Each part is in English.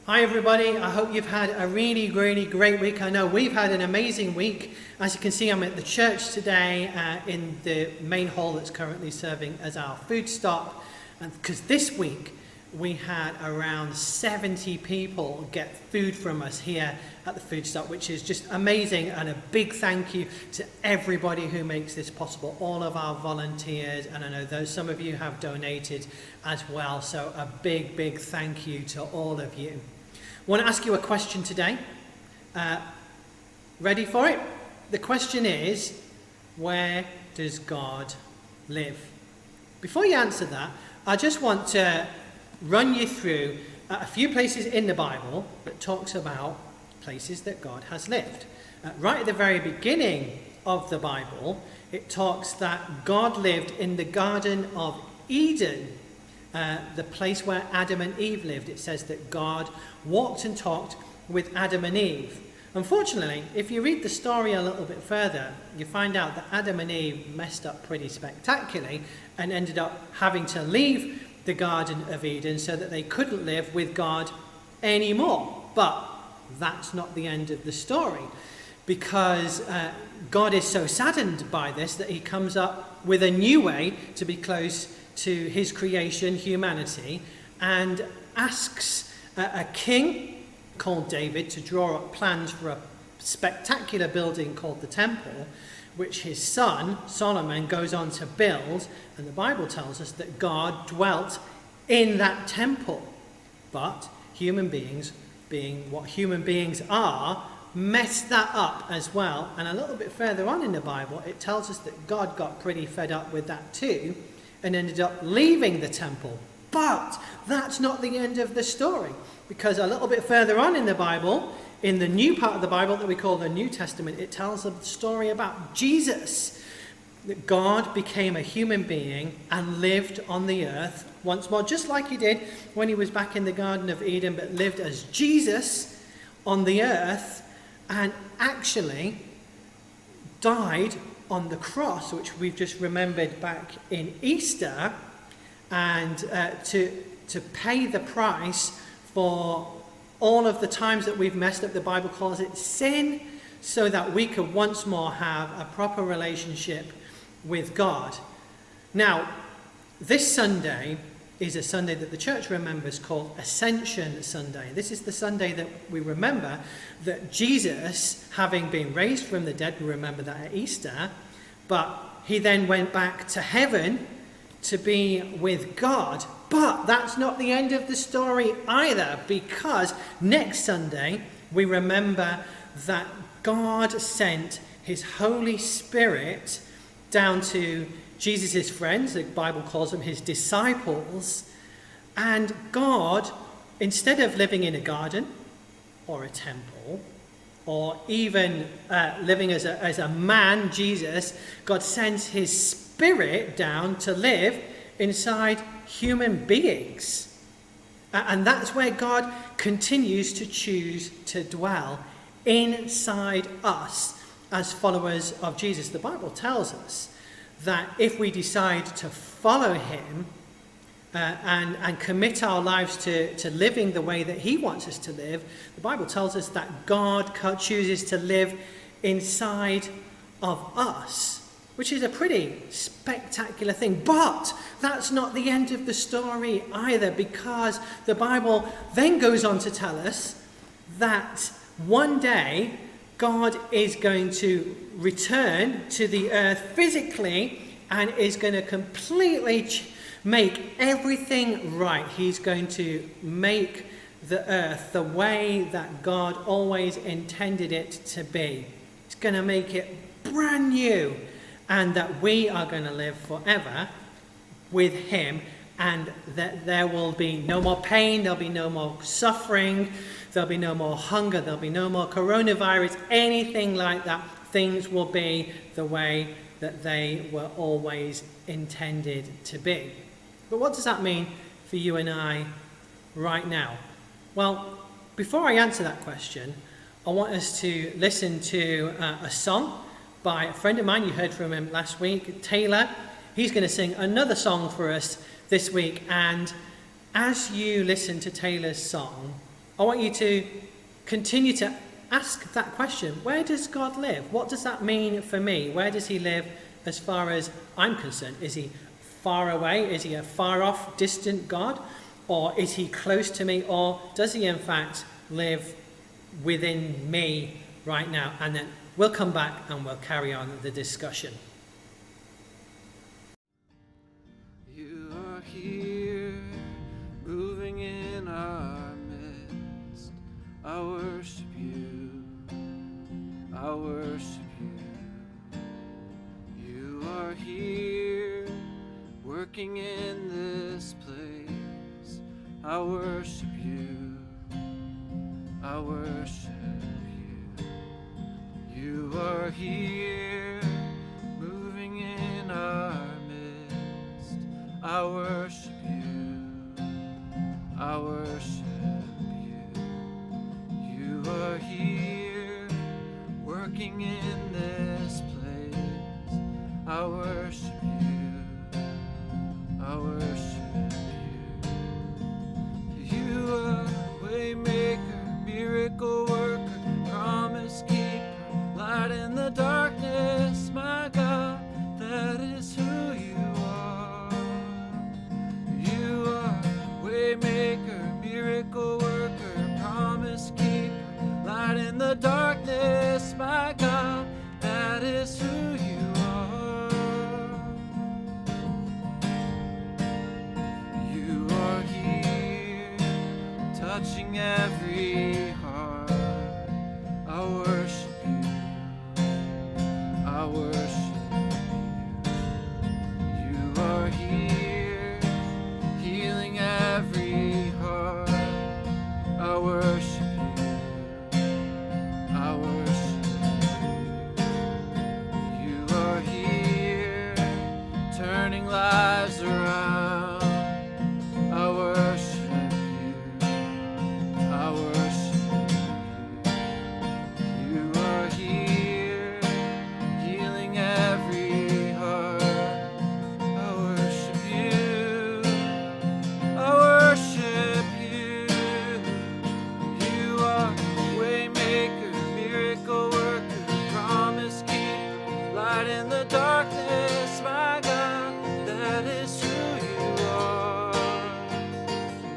Hi everybody, I hope you've had a really great week. I know we've had an amazing week. As you can see, I'm at the church today in the main hall that's currently serving as our food stop. And because this week we had around 70 people get food from us here at the food stop, which is just amazing, and a big thank you to everybody who makes this possible, all of our volunteers, and I know some of you have donated as well, so a big thank you to all of you. I want to ask you a question today. Ready for it? The question is, where does God live? Before you answer that, I just want to run you through a few places in the Bible that talks about places that God has lived. Right at the very beginning of the Bible, it talks that God lived in the Garden of Eden, the place where Adam and Eve lived. It says that God walked and talked with Adam and Eve. Unfortunately, if you read the story a little bit further, you find out that Adam and Eve messed up pretty spectacularly and ended up having to leave the Garden of Eden so that they couldn't live with God anymore. But that's not the end of the story, because God is so saddened by this that he comes up with a new way to be close to his creation, humanity, and asks a king called David to draw up plans for a spectacular building called the temple, which his son Solomon goes on to build. And the Bible tells us that God dwelt in that temple, but human beings, being what human beings are, messed that up as well. And a little bit further on in the Bible, it tells us that God got pretty fed up with that too and ended up leaving the temple. But that's not the end of the story, because a little bit further on in the Bible, in the new part of the Bible that we call the New Testament, it tells a story about Jesus, that God became a human being and lived on the earth once more, just like he did when he was back in the Garden of Eden, but lived as Jesus on the earth and actually died on the cross, which we've just remembered back in Easter, and to pay the price for all of the times that we've messed up. The Bible calls it sin, so that we could once more have a proper relationship with God. Now, this Sunday is a Sunday that the church remembers called Ascension Sunday. This is the Sunday that we remember that Jesus, having been raised from the dead, we remember that at Easter, but he then went back to heaven to be with God. But that's not the end of the story either, because next Sunday we remember that God sent his Holy Spirit down to Jesus' friends, the Bible calls them his disciples, and God, instead of living in a garden or a temple, or even living as a man, Jesus, God sends his Spirit down to live inside human beings. And that's where God continues to choose to dwell, inside us as followers of Jesus. The Bible tells us that if we decide to follow him and commit our lives to living the way that he wants us to live, the Bible tells us that God chooses to live inside of us, which is a pretty spectacular thing. But that's not the end of the story either, because the Bible then goes on to tell us that one day God is going to return to the earth physically and is going to completely make everything right. He's going to make the earth the way that God always intended it to be. He's going to make it brand new, and that we are going to live forever with him, and that there will be no more pain, there'll be no more suffering, there'll be no more hunger, there'll be no more coronavirus, anything like that. Things will be the way that they were always intended to be. But what does that mean for you and I right now? Well, before I answer that question, I want us to listen to a song by a friend of mine. You heard from him last week, Taylor. He's going to sing another song for us this week, and as you listen to Taylor's song, I want you to continue to ask that question. Where does God live? What does that mean for me? Where does he live as far as I'm concerned? Is he far away? Is he a far off, distant God? Or is he close to me? Or does he in fact live within me right now? And then we'll come back and we'll carry on the discussion. You are here, moving in our midst. I worship you. I worship you. You are here, working in this place. I worship you. I worship you. You are here, moving in our midst. I worship you. I worship you. You are here, working in this place. I worship you. I worship you. You are waymaker, miracle worker, promise keeper, light in the darkness, my God, that is who you are. You are waymaker, miracle worker, promise keeper, light in the darkness, my God, that is who you are. You are here, touching every heart. I worship you. I worship you. You are here, healing every heart. I worship you. I worship you. You are here, turning lives around. I worship you. I worship you. You are here, healing every heart. I worship you. I worship you. You are waymaker, miracle worker, promise keeper, light in the darkness, my God, that is who you are.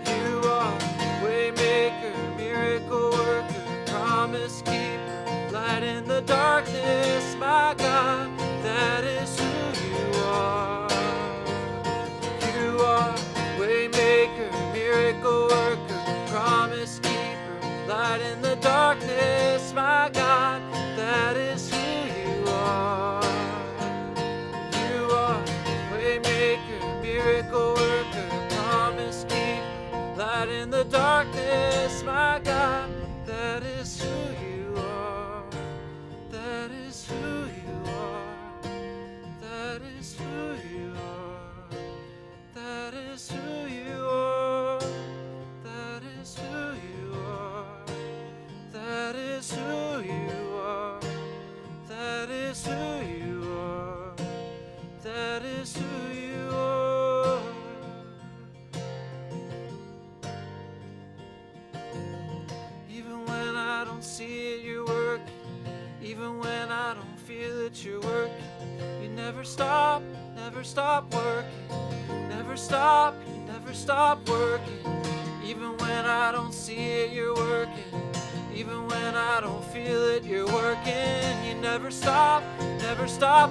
You are waymaker, miracle worker, promise keeper, light in the darkness, my God, that is who you are. You are waymaker, miracle worker, promise keeper, light in the darkness, my God, that is who you are. You are waymaker, miracle worker, promise keeper, light in the darkness, my God, that is who you are. That is who you are. That is who you are. That is who you are. That is who you are. That is who you are. That is who you are. That is who you are. Even when I don't see it, you're working. Even when I don't feel it, you're working. You never stop working. Never stop, you never stop working. Even when I don't see it, you're working. Even when I don't feel it, you're working. You never stop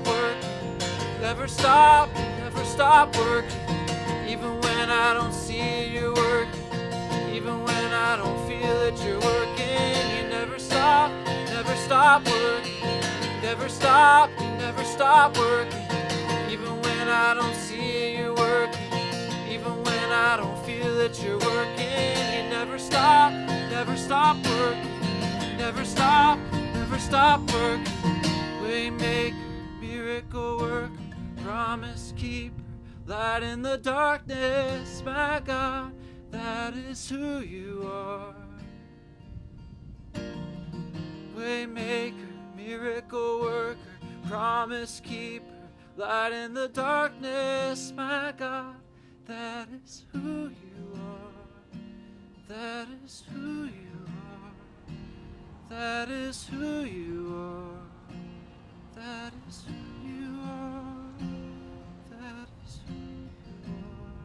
working. Never stop working. Even when I don't see it, you're working. Even when I don't feel it, you're working. You never stop working. Never stop working. Even when I don't see it, you're working. Even when I don't feel it, you're working. You never stop working. Never stop working. Waymaker, miracle worker, promise keeper, light in the darkness, my God, that is who you are. Waymaker, miracle worker, promise keeper, light in the darkness, my God, that is who you are. That is who you are. That is who you are. That is who you are. That is who you are.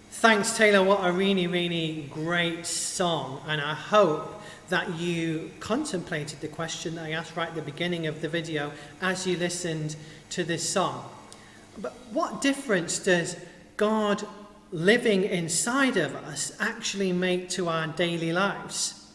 Thanks, Taylor. What a really, really great song. And I hope that you contemplated the question that I asked right at the beginning of the video as you listened to this song. But what difference does God living inside of us actually make to our daily lives?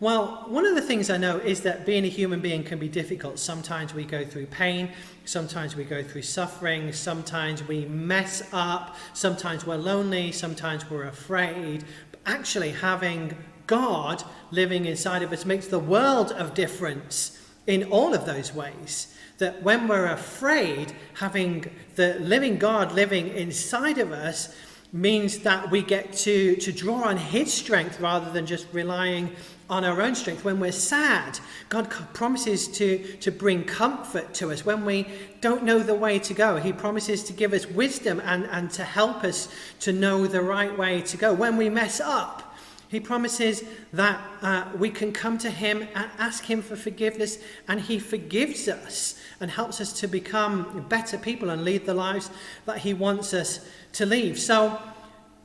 Well, one of the things I know is that being a human being can be difficult. Sometimes we go through pain, sometimes we go through suffering, sometimes we mess up, sometimes we're lonely, sometimes we're afraid. But actually having God living inside of us makes the world of difference in all of those ways. That when we're afraid, having the living God living inside of us means that we get to draw on his strength rather than just relying on our own strength. When we're sad, God promises to bring comfort to us. When we don't know the way to go, he promises to give us wisdom and to help us to know the right way to go. When we mess up, he promises that we can come to him and ask him for forgiveness, and he forgives us and helps us to become better people and lead the lives that he wants us to lead. So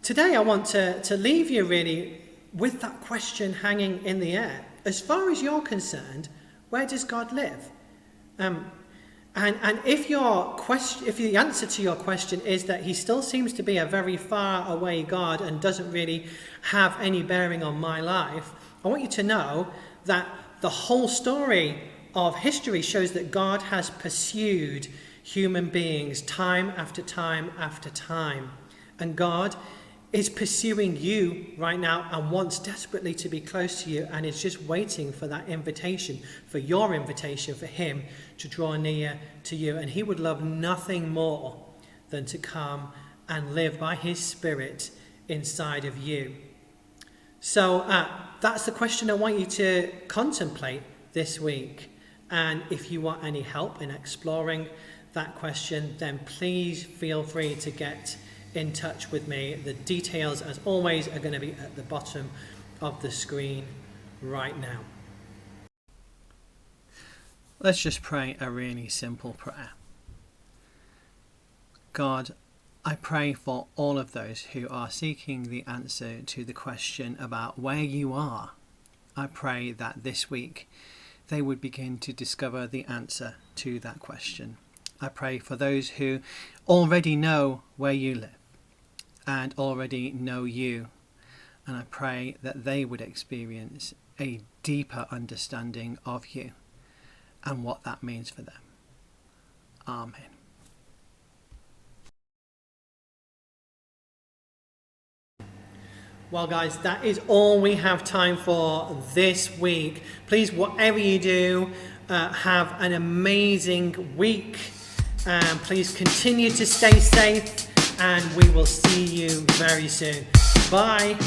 today I want to leave you really with that question hanging in the air. As far as you're concerned, where does God live? And if the answer to your question is that he still seems to be a very far away God and doesn't really have any bearing on my life, I want you to know that the whole story of history shows that God has pursued human beings time after time after time. And God is pursuing you right now and wants desperately to be close to you, and is just waiting for that invitation, for your invitation, for him to draw near to you. And he would love nothing more than to come and live by his Spirit inside of you. So that's the question I want you to contemplate this week. And if you want any help in exploring that question, then please feel free to get in touch with me. The details, as always, are going to be at the bottom of the screen right now. Let's just pray a really simple prayer. God, I pray for all of those who are seeking the answer to the question about where you are. I pray that this week they would begin to discover the answer to that question. I pray for those who already know where you live and already know you, and I pray that they would experience a deeper understanding of you and what that means for them. Amen. Well, guys, that is all we have time for this week. Please, whatever you do, have an amazing week. Please continue to stay safe, and we will see you very soon. Bye.